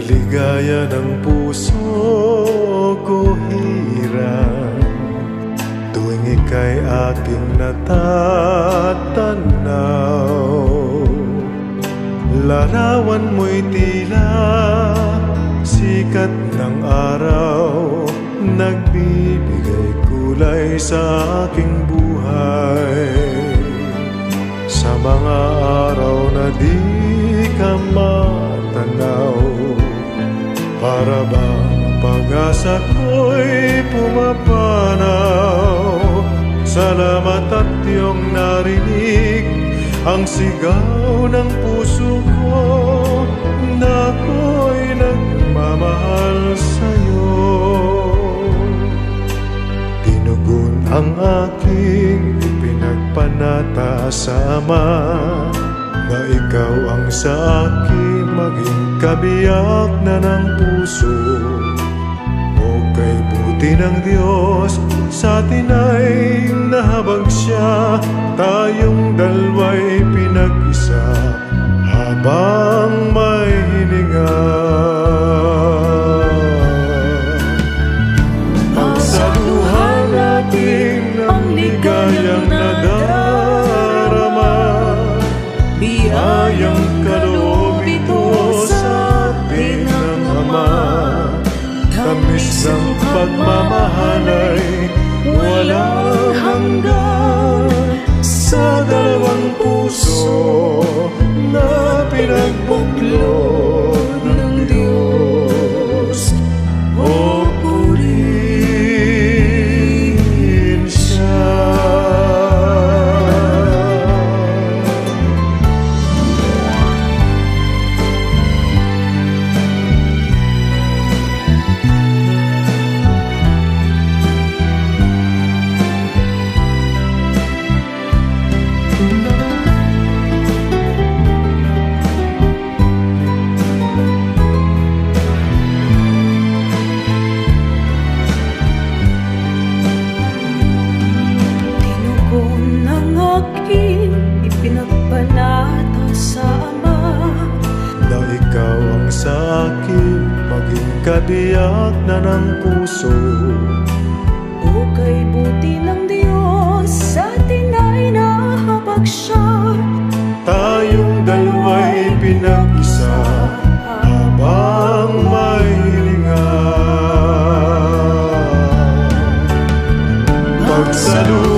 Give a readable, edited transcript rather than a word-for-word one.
ligaya ng puso ko hiram tuwing ika'y aking natatanaw. Larawan mo'y tila sikat ng araw, nagbibigay kulay sa aking buhay. Sa mga araw na di ka matanaw, para bang pag-asa ko'y pumapanaw. Salamat at iyong narinig ang sigaw ng puso ko na ako'y nagmamahal sa'yo. Tinugon ang aking ipinagpanata sa Ama na ikaw ang sa akin maging kabiyak na ng puso. O kay buti ng Diyos, sa atin ay nahabag siya, tayong dalawa'y pinag-isa habang may hininga. Pagsaluhan natin ang ligayang nadarama, biyayang kaloob ito sa atin ng Ama. Tamis ng pagmamahal ay walang hanggan sa dalawang puso na pinagbuklod ng Diyos. O purihin siya. Ipinagpanata sa Ama Na ikaw ang sa akin maging kabiyak na ng puso. O kay buti ng Diyos, sa atin ay nahabag siya, Tayong dalawa'y pinag-isa habang may hilinga. Pagsaluhan